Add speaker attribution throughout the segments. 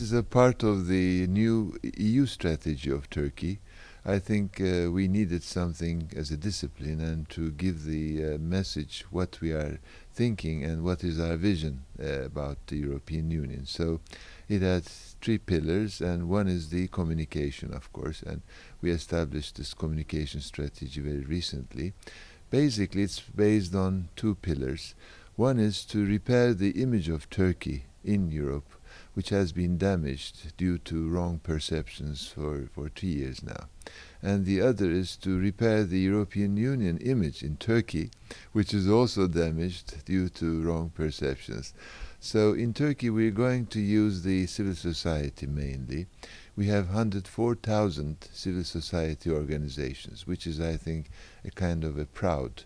Speaker 1: is a part of the new EU strategy of Turkey. I think we needed something as a discipline and to give the message what we are thinking and what is our vision about the European Union. So it has three pillars, and one is the communication, of course, and we established this communication strategy very recently. Basically, it's based on two pillars. One is to repair the image of Turkey in Europe, which has been damaged due to wrong perceptions for 3 years now. And the other is to repair the European Union image in Turkey, which is also damaged due to wrong perceptions. So in Turkey, we're going to use the civil society mainly. We have 104,000 civil society organizations, which is, I think, a kind of a proud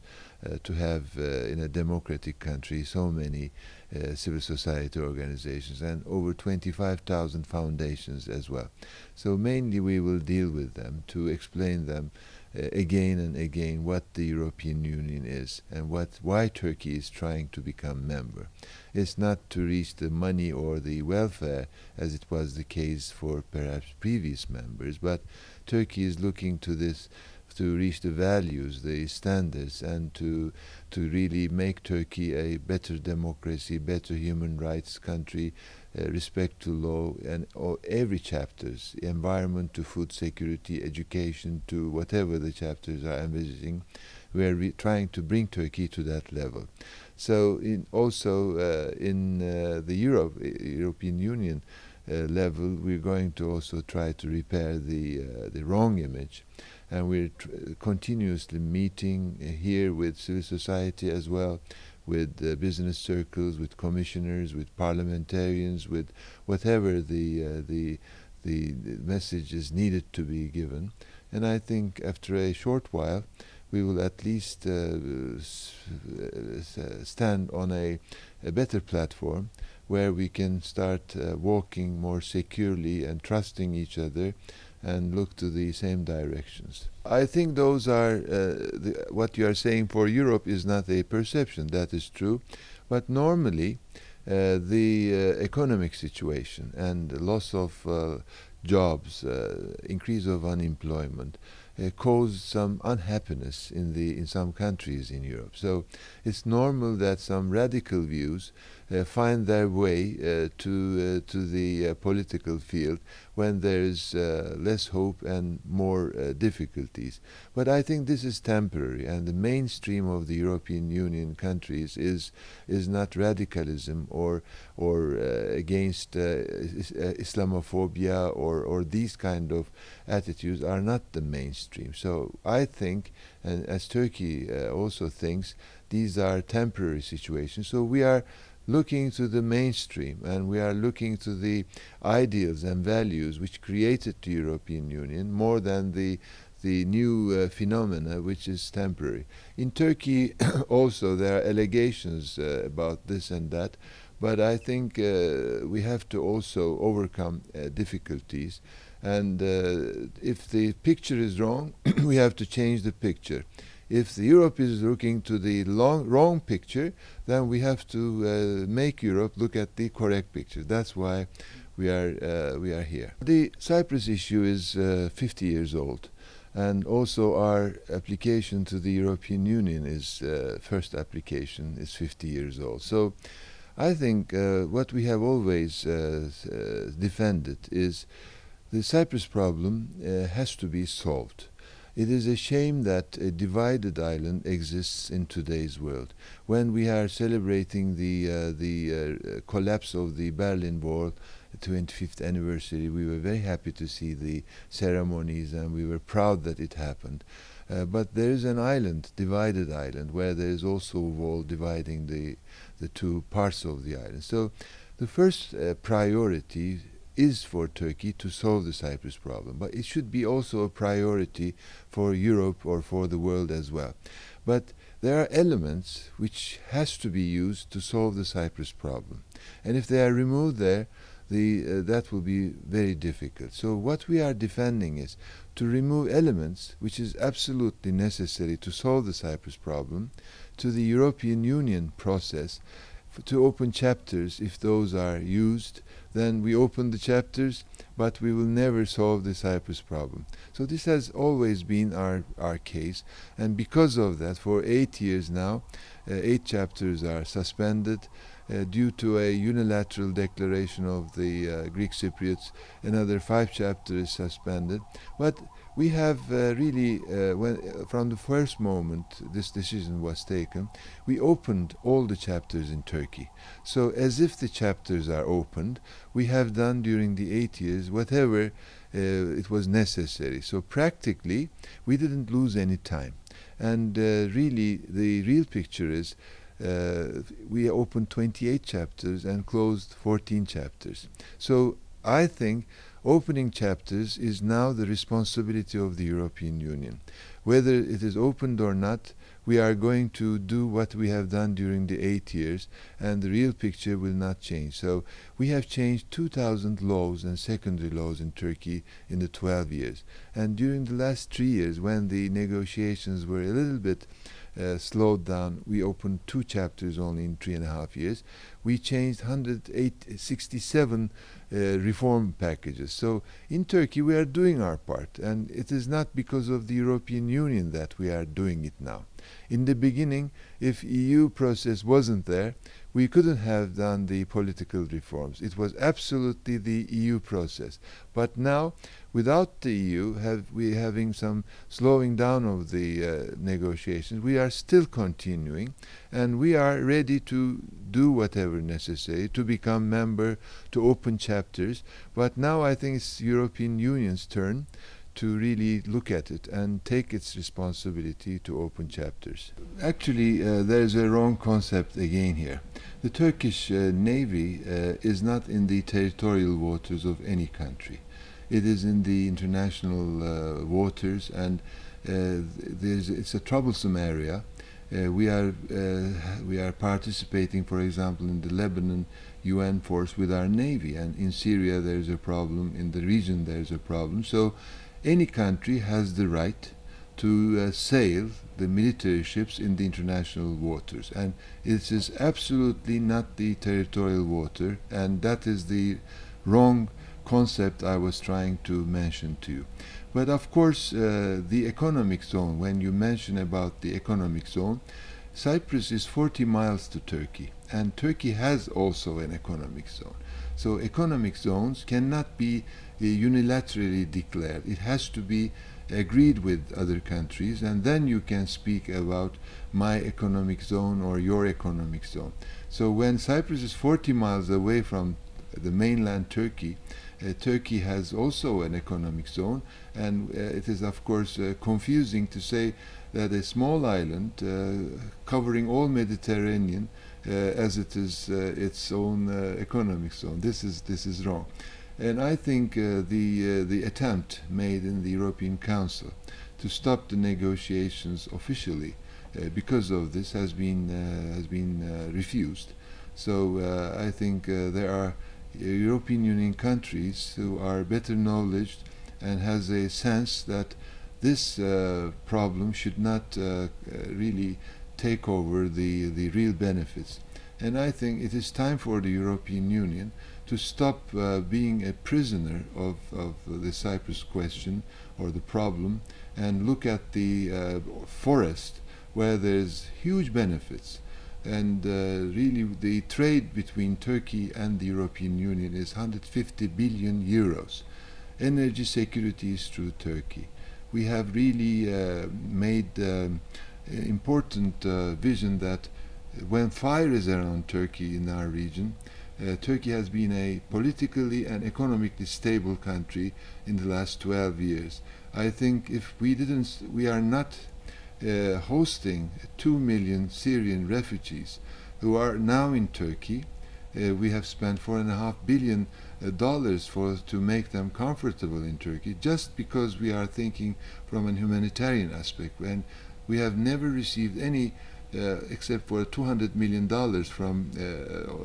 Speaker 1: to have in a democratic country so many civil society organizations, and over 25,000 foundations as well. So mainly we will deal with them to explain them again and again what the European Union is and why Turkey is trying to become member. It's not to reach the money or the welfare as it was the case for perhaps previous members, but Turkey is looking to this to reach the values, the standards, and to really make Turkey a better democracy, better human rights country, respect to law, and every chapters, environment to food security, education to whatever the chapters are envisaging, we are trying to bring Turkey to that level. So also in the European Union level, we're going to also try to repair the wrong image. And we're continuously meeting here with civil society as well, with business circles, with commissioners, with parliamentarians, with whatever the message is needed to be given. And I think after a short while, we will at least stand on a better platform where we can start walking more securely and trusting each other and look to the same directions. I think those are, what you are saying for Europe is not a perception, that is true, but normally the economic situation and the loss of jobs, increase of unemployment, cause some unhappiness in some countries in Europe. So it's normal that some radical views find their way to the political field when there is less hope and more difficulties. But I think this is temporary, and the mainstream of the European Union countries is not radicalism or against Islamophobia or these kind of attitudes are not the mainstream. So I think, and as Turkey also thinks, these are temporary situations. So we are looking to the mainstream, and we are looking to the ideals and values which created the European Union more than the new phenomena which is temporary. In Turkey also there are allegations about this and that, but I think we have to also overcome difficulties, and if the picture is wrong, we have to change the picture. If Europe is looking to the wrong picture, then we have to make Europe look at the correct picture. That's why we are here. The Cyprus issue is 50 years old, and also our application to the European Union is first application is 50 years old. So I think what we have always defended is the Cyprus problem has to be solved. It is a shame that a divided island exists in today's world. When we are celebrating the collapse of the Berlin Wall, the 25th anniversary, we were very happy to see the ceremonies, and we were proud that it happened. But there is an island, divided island, where there is also a wall dividing the two parts of the island. So the first priority is for Turkey to solve the Cyprus problem, but it should be also a priority for Europe or for the world as well. But there are elements which has to be used to solve the Cyprus problem, and if they are removed there, that will be very difficult. So what we are defending is to remove elements which is absolutely necessary to solve the Cyprus problem to the European Union process, to open chapters if those are used then we open the chapters, but we will never solve the Cyprus problem. So this has always been our case, and because of that, for 8 years now, 8 chapters are suspended due to a unilateral declaration of the Greek Cypriots. Another 5 chapters suspended. But we have from the first moment this decision was taken, we opened all the chapters in Turkey. So as if the chapters are opened, we have done during the 8 years whatever it was necessary. So practically, we didn't lose any time. And really, the real picture is we opened 28 chapters and closed 14 chapters. So I think opening chapters is now the responsibility of the European Union. Whether it is opened or not, we are going to do what we have done during the 8 years, and the real picture will not change. So we have changed 2,000 laws and secondary laws in Turkey in the 12 years. And during the last 3 years, when the negotiations were a little bit slowed down, we opened 2 chapters only in 3.5 years. We changed 167 reform packages. So in Turkey we are doing our part, and it is not because of the European Union that we are doing it now. In the beginning, if EU process wasn't there, we couldn't have done the political reforms. It was absolutely the EU process. But now, without the EU having some slowing down of the negotiations, we are still continuing, and we are ready to do whatever necessary to become member, to open chapters. But now I think it's European Union's turn to really look at it and take its responsibility to open chapters. Actually, there's a wrong concept again here. The Turkish Navy is not in the territorial waters of any country. It is in the international waters, and it's a troublesome area. We are participating, for example, in the Lebanon UN force with our navy, and in Syria there is a problem, in the region there is a problem. So any country has the right to sail the military ships in the international waters, and it is absolutely not the territorial water, and that is the wrong concept I was trying to mention to you. But of course, the economic zone, when you mention about the economic zone, Cyprus is 40 miles to Turkey, and Turkey has also an economic zone. So economic zones cannot be unilaterally declared. It has to be agreed with other countries, and then you can speak about my economic zone or your economic zone. So when Cyprus is 40 miles away from the mainland Turkey, Turkey has also an economic zone, and it is of course confusing to say that a small island covering all Mediterranean as it is its own economic zone. This is wrong. And I think the attempt made in the European Council to stop the negotiations officially because of this has been refused. So I think there are European Union countries who are better knowledge and has a sense that this problem should not really take over the real benefits. And I think it is time for the European Union to stop being a prisoner of the Cyprus question or the problem, and look at the forest where there's huge benefits. And really the trade between Turkey and the European Union is 150 billion euros. Energy security is through Turkey. We have really made important vision that when fire is around Turkey in our region, Turkey has been a politically and economically stable country in the last 12 years. I think if we are not hosting 2 million Syrian refugees who are now in Turkey. We have spent $4.5 billion to make them comfortable in Turkey, just because we are thinking from a humanitarian aspect, and we have never received any except for $200 million from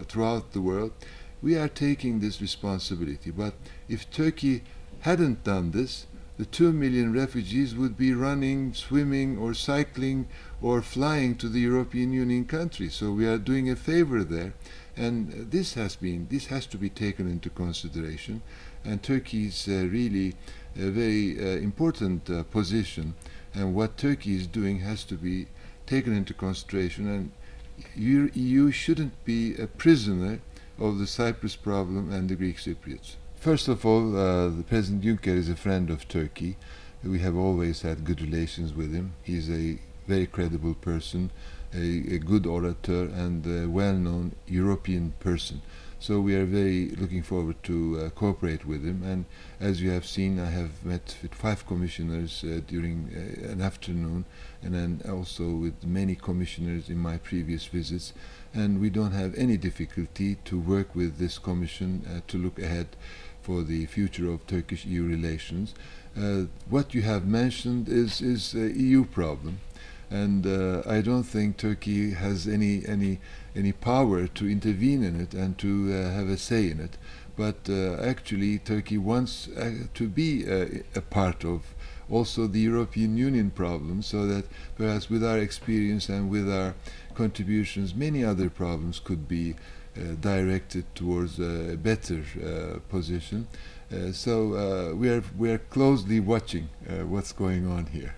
Speaker 1: throughout the world. We are taking this responsibility, but if Turkey hadn't done this, the 2 million refugees would be running, swimming, or cycling, or flying to the European Union countries. So we are doing a favor there. And this has to be taken into consideration, and Turkey's really a very important position, and what Turkey is doing has to be taken into consideration, and EU shouldn't be a prisoner of the Cyprus problem and the Greek Cypriots. First of all, the President Juncker is a friend of Turkey. We have always had good relations with him. He's a very credible person, a good orator, and a well-known European person. So we are very looking forward to cooperate with him. And as you have seen, I have met with 5 commissioners during an afternoon, and then also with many commissioners in my previous visits. And we don't have any difficulty to work with this commission to look ahead for the future of Turkish-EU relations. What you have mentioned is an EU problem, and I don't think Turkey has any power to intervene in it and to have a say in it. But actually, Turkey wants to be a part of also the European Union problem, so that perhaps with our experience and with our contributions, many other problems could be directed towards a better position. So we are closely watching what's going on here.